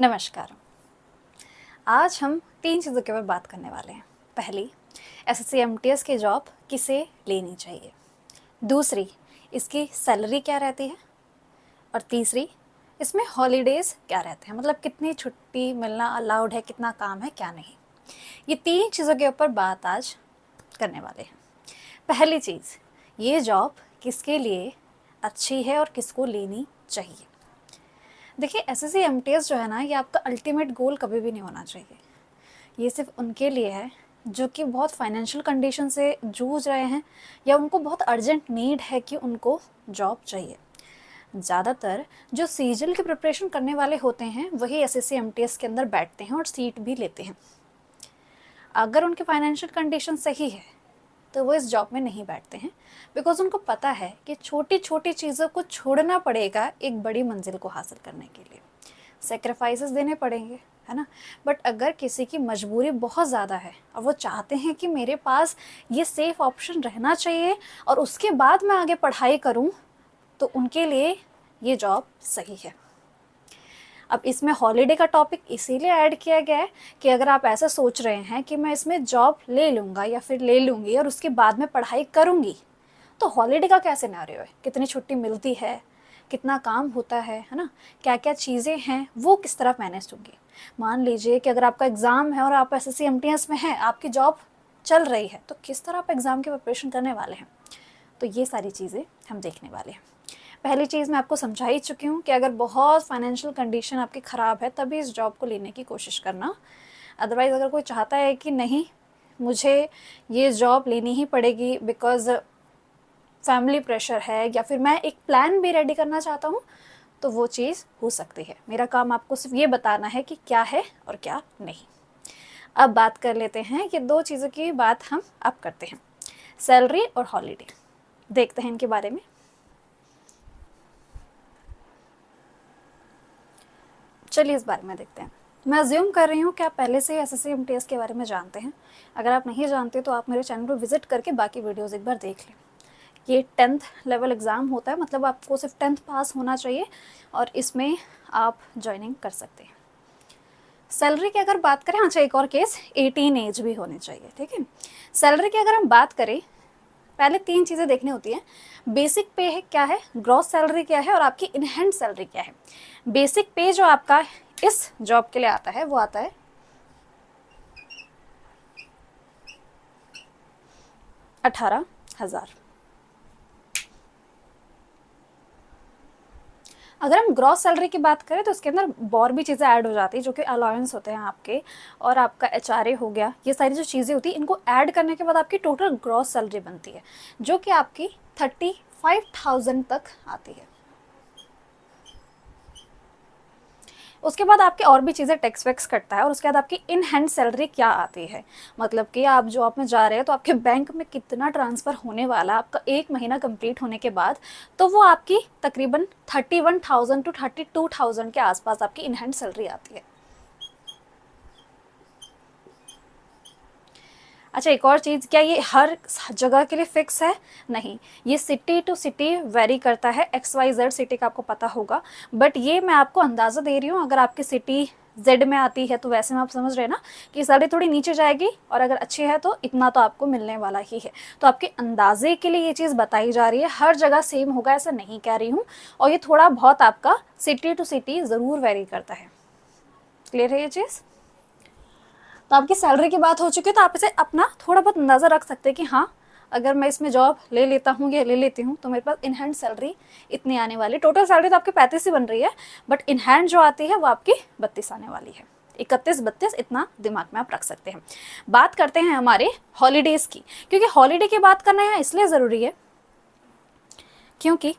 नमस्कार। आज हम 3 चीज़ों के ऊपर बात करने वाले हैं। पहली, एसएससी एमटीएस की जॉब किसे लेनी चाहिए। दूसरी, इसकी सैलरी क्या रहती है। और तीसरी, इसमें हॉलीडेज़ क्या रहते हैं, मतलब कितनी छुट्टी मिलना अलाउड है, कितना काम है, क्या नहीं। ये 3 चीज़ों के ऊपर बात आज करने वाले हैं। पहली चीज़, ये जॉब किसके लिए अच्छी है और किसको लेनी चाहिए। देखिए, एसएससी एमटीएस जो है ना, ये आपका अल्टीमेट गोल कभी भी नहीं होना चाहिए। ये सिर्फ उनके लिए है जो कि बहुत फाइनेंशियल कंडीशन से जूझ रहे हैं या उनको बहुत अर्जेंट नीड है कि उनको जॉब चाहिए। ज़्यादातर जो सीजीएल की प्रिपरेशन करने वाले होते हैं वही एसएससी एमटीएस के अंदर बैठते हैं और सीट भी लेते हैं। अगर उनकी फाइनेंशियल कंडीशन सही है तो वो इस जॉब में नहीं बैठते हैं, बिकॉज उनको पता है कि छोटी छोटी चीज़ों को छोड़ना पड़ेगा एक बड़ी मंजिल को हासिल करने के लिए। सेक्रीफाइसेस देने पड़ेंगे, है ना। बट अगर किसी की मजबूरी बहुत ज़्यादा है और वो चाहते हैं कि मेरे पास ये सेफ़ ऑप्शन रहना चाहिए और उसके बाद मैं आगे पढ़ाई करूं, तो उनके लिए ये जॉब सही है। अब इसमें हॉलीडे का टॉपिक इसीलिए ऐड किया गया है कि अगर आप ऐसा सोच रहे हैं कि मैं इसमें जॉब ले लूँगा या फिर ले लूँगी और उसके बाद में पढ़ाई करूँगी, तो हॉलीडे का क्या सिनेरियो है, कितनी छुट्टी मिलती है, कितना काम होता है ना, क्या क्या चीज़ें हैं, वो किस तरह मैनेज होंगी। मान लीजिए कि अगर आपका एग्ज़ाम है और आप एसएससी एमटीएस में हैं, आपकी जॉब चल रही है, तो किस तरह आप एग्ज़ाम की प्रिपरेशन करने वाले हैं। तो ये सारी चीज़ें हम देखने वाले हैं। पहली चीज़ मैं आपको समझा ही चुकी हूँ कि अगर बहुत फाइनेंशियल कंडीशन आपकी ख़राब है तभी इस जॉब को लेने की कोशिश करना। अदरवाइज़ अगर कोई चाहता है कि नहीं, मुझे ये जॉब लेनी ही पड़ेगी बिकॉज़ फैमिली प्रेशर है या फिर मैं एक प्लान भी रेडी करना चाहता हूँ, तो वो चीज़ हो सकती है। मेरा काम आपको सिर्फ ये बताना है कि क्या है और क्या नहीं। अब बात कर लेते हैं, ये 2 चीज़ों की बात हम अब करते हैं, सैलरी और हॉलीडे। देखते हैं इनके बारे में। चलिए इस बारे में देखते हैं। मैं अज्यूम कर रही हूँ कि आप पहले से ही एसएससी एमटीएस के बारे में जानते हैं। अगर आप नहीं जानते तो आप मेरे चैनल पर विजिट करके बाकी वीडियोज़ एक बार देख लें। ये 10th लेवल एग्ज़ाम होता है, मतलब आपको सिर्फ 10th पास होना चाहिए और इसमें आप ज्वाइनिंग कर सकते हैं। सैलरी की अगर बात करें, अच्छा एक और केस, 18 एज भी होनी चाहिए, ठीक है। सैलरी की अगर हम बात करें, पहले 3 चीज़ें देखनी होती हैं। बेसिक पे है क्या है, ग्रॉस सैलरी क्या है और आपकी इन हैंड सैलरी क्या है। बेसिक पे जो आपका इस जॉब के लिए आता है वो आता है 18,000। अगर हम ग्रॉस सैलरी की बात करें तो इसके अंदर और भी चीज़ें ऐड हो जाती है, जो कि अलाउंस होते हैं आपके और आपका एचआरए हो गया। ये सारी जो चीज़ें होती हैं, इनको ऐड करने के बाद आपकी टोटल ग्रॉस सैलरी बनती है, जो कि आपकी 35,000 तक आती है। उसके बाद आपके और भी चीज़ें टैक्स वैक्स कटता है और उसके बाद आपकी इन हैंड सैलरी क्या आती है, मतलब कि आप जॉब में जा रहे हैं तो आपके बैंक में कितना ट्रांसफ़र होने वाला आपका 1 महीना कंप्लीट होने के बाद, तो वो आपकी तकरीबन 31,000 टू 32,000 के आसपास आपकी इन हैंड सैलरी आती है। अच्छा एक और चीज़, क्या ये हर जगह के लिए फ़िक्स है? नहीं, ये सिटी टू सिटी वेरी करता है। XYZ सिटी का आपको पता होगा, बट ये मैं आपको अंदाज़ा दे रही हूँ। अगर आपकी सिटी Z में आती है तो वैसे में आप समझ रहे हैं ना कि सैलरी थोड़ी नीचे जाएगी, और अगर अच्छी है तो इतना तो आपको मिलने वाला ही है। तो आपके अंदाजे के लिए ये चीज़ बताई जा रही है, हर जगह सेम होगा ऐसा नहीं कह रही हूँ, और ये थोड़ा बहुत आपका सिटी टू सिटी ज़रूर वेरी करता है। क्लियर है ये चीज़? तो आपकी सैलरी की बात हो चुकी है, तो आप इसे अपना थोड़ा बहुत अंदाज़ा रख सकते हैं कि हाँ, अगर मैं इसमें जॉब ले लेता हूँ या ले लेती हूँ तो मेरे पास इन हैंड सैलरी इतनी आने वाली। टोटल सैलरी तो आपकी 35 ही बन रही है, बट इन हैंड जो आती है वो आपकी 32 आने वाली है। 31-32 इतना दिमाग में आप रख सकते हैं। बात करते हैं हमारे हॉलीडेज़ की, क्योंकि हॉलीडे की बात करना यहाँ इसलिए ज़रूरी है क्योंकि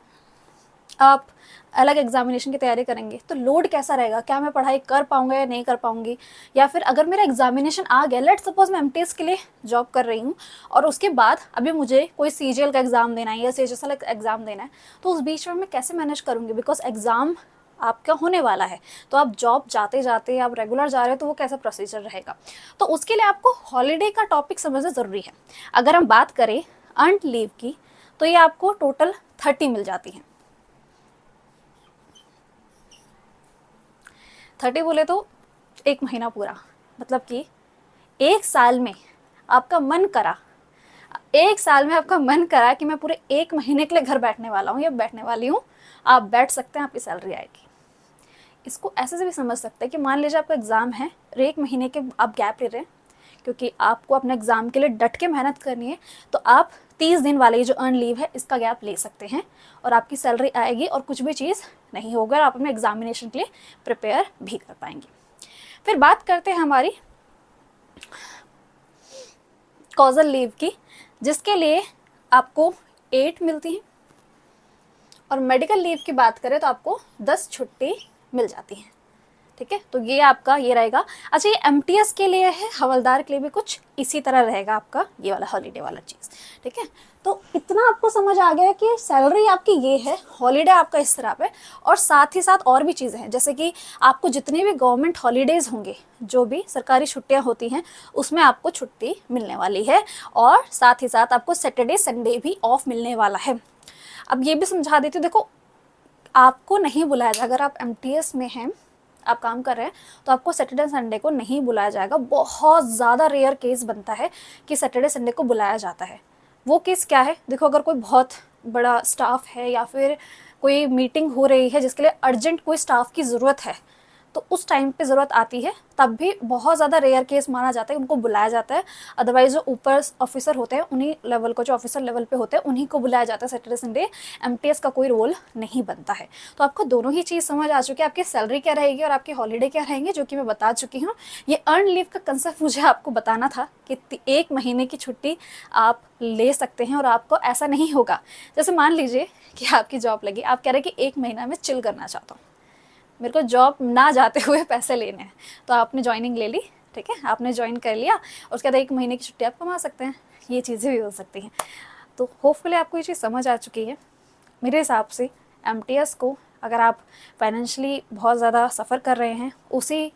आप अलग एग्जामिनेशन की तैयारी करेंगे तो लोड कैसा रहेगा, क्या मैं पढ़ाई कर पाऊंगा या नहीं कर पाऊंगी, या फिर अगर मेरा एग्जामिनेशन आ गया, लेट सपोज मैं एमटीएस के लिए जॉब कर रही हूँ और उसके बाद अभी मुझे कोई सीजीएल का एग्ज़ाम देना है या सीएचएसएल का एग्ज़ाम देना है, तो उस बीच में मैं कैसे मैनेज करूँगी, बिकॉज एग्ज़ाम आपका होने वाला है। तो आप जॉब जाते जाते आप रेगुलर जा रहे हो तो वो कैसा प्रोसीजर रहेगा, तो उसके लिए आपको हॉलीडे का टॉपिक समझना ज़रूरी है। अगर हम बात करें अर्न्ड लीव की, तो ये आपको टोटल 30 मिल जाती है। 30 बोले तो 1 महीना पूरा, मतलब कि 1 साल में आपका मन करा, 1 साल में आपका मन करा कि मैं पूरे 1 महीने के लिए घर बैठने वाला हूँ या बैठने वाली हूँ, आप बैठ सकते हैं, आपकी सैलरी आएगी। इसको ऐसे से भी समझ सकते हैं कि मान लीजिए आपका एग्ज़ाम है और 1 महीने के आप गैप ले रहे हैं क्योंकि आपको अपने एग्ज़ाम के लिए डट के मेहनत करनी है, तो आप 30 दिन वाले जो अर्न लीव है इसका गैप ले सकते हैं और आपकी सैलरी आएगी और कुछ भी चीज़ नहीं होगा और आप अपने एग्जामिनेशन के लिए प्रिपेयर भी कर पाएंगे। फिर बात करते हैं हमारी कॉजल लीव की, जिसके लिए आपको 8 मिलती है, और मेडिकल लीव की बात करें तो आपको 10 छुट्टी मिल जाती है। ठीक है, तो ये आपका ये रहेगा। अच्छा, ये एमटीएस के लिए है, हवलदार के लिए भी कुछ इसी तरह रहेगा आपका ये वाला हॉलीडे वाला चीज़। ठीक है, तो इतना आपको समझ आ गया कि सैलरी आपकी ये है, हॉलीडे आपका इस तरह पे, और साथ ही साथ और भी चीज़ें हैं, जैसे कि आपको जितने भी गवर्नमेंट हॉलीडेज़ होंगे, जो भी सरकारी छुट्टियां होती हैं, उसमें आपको छुट्टी मिलने वाली है, और साथ ही साथ आपको सैटरडे संडे भी ऑफ मिलने वाला है। अब ये भी समझा देती हूँ, देखो आपको नहीं बुलाया जाएगा, अगर आप एमटीएस में हैं, आप काम कर रहे हैं, तो आपको सैटरडे संडे को नहीं बुलाया जाएगा। बहुत ज़्यादा रेयर केस बनता है कि सैटरडे संडे को बुलाया जाता है। वो केस क्या है, देखो अगर कोई बहुत बड़ा स्टाफ है या फिर कोई मीटिंग हो रही है जिसके लिए अर्जेंट कोई स्टाफ की ज़रूरत है, तो उस टाइम पे ज़रूरत आती है, तब भी बहुत ज़्यादा रेयर केस माना जाता है, उनको बुलाया जाता है। अदरवाइज जो ऊपर ऑफिसर होते हैं, उन्हीं लेवल को, जो ऑफिसर लेवल पे होते हैं, उन्हीं को बुलाया जाता है सैटरडे संडे। एमटीएस का कोई रोल नहीं बनता है। तो आपको दोनों ही चीज़ समझ आ चुकी है, आपकी सैलरी क्या रहेगी और आपकी हॉलीडे क्या रहेंगे, जो कि मैं बता चुकी हूँ। ये अर्न लीव का कंसेप्ट मुझे आपको बताना था कि 1 महीने की छुट्टी आप ले सकते हैं, और आपको ऐसा नहीं होगा, जैसे मान लीजिए कि आपकी जॉब लगी, आप कह रहे हैं कि 1 महीना में चिल करना चाहता हूँ, मेरे को जॉब ना जाते हुए पैसे लेने हैं, तो आपने ज्वाइनिंग ले ली, ठीक है, आपने ज्वाइन कर लिया, और उसके बाद 1 महीने की छुट्टी आप कमा सकते हैं। ये चीज़ें भी हो सकती हैं। तो होपफुली आपको ये चीज़ समझ आ चुकी है। मेरे हिसाब से एमटीएस को, अगर आप फाइनेंशियली बहुत ज़्यादा सफ़र कर रहे हैं, उसी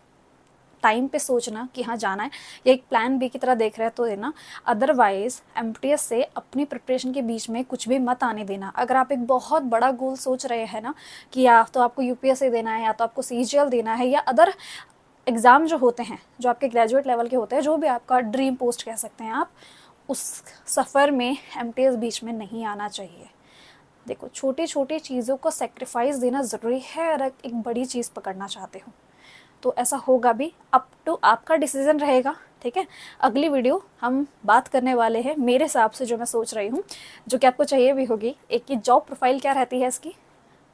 टाइम पे सोचना कि हाँ जाना है, या एक प्लान बी की तरह देख रहे हैं तो देना। अदरवाइज़ एमटीएस से अपनी प्रिपरेशन के बीच में कुछ भी मत आने देना। अगर आप एक बहुत बड़ा गोल सोच रहे हैं ना, कि या तो आपको यूपीएससी देना है, या तो आपको सीजीएल देना है, या अदर एग्ज़ाम जो होते हैं, जो आपके ग्रेजुएट लेवल के होते हैं, जो भी आपका ड्रीम पोस्ट कह सकते हैं आप, उस सफ़र में एमटीएस बीच में नहीं आना चाहिए। देखो, छोटी छोटी चीज़ों को सेक्रीफाइस देना ज़रूरी है अगर एक बड़ी चीज़ पकड़ना चाहते हो, तो ऐसा होगा भी। अप टू आपका डिसीजन रहेगा। ठीक है, अगली वीडियो हम बात करने वाले हैं मेरे हिसाब से, जो मैं सोच रही हूँ, जो कि आपको चाहिए भी होगी, एक की जॉब प्रोफाइल क्या रहती है इसकी,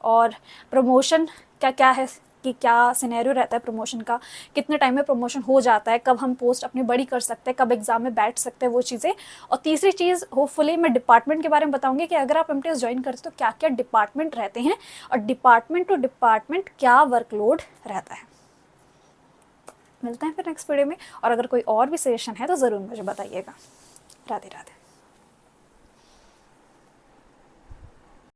और प्रमोशन क्या क्या है, कि क्या सिनेरियो रहता है प्रमोशन का, कितने टाइम में प्रमोशन हो जाता है, कब हम पोस्ट अपनी बड़ी कर सकते हैं, कब एग्जाम में बैठ सकते हैं, वो चीज़ें। और तीसरी चीज़ होपफुली मैं डिपार्टमेंट के बारे में बताऊंगी कि अगर आप एमटीएस ज्वाइन करते हो तो क्या क्या डिपार्टमेंट रहते हैं, और डिपार्टमेंट टू डिपार्टमेंट क्या वर्कलोड रहता है। मिलते हैं फिर नेक्स्ट वीडियो में, और अगर कोई और भी सजेशन है तो ज़रूर मुझे बताइएगा। राधे राधे।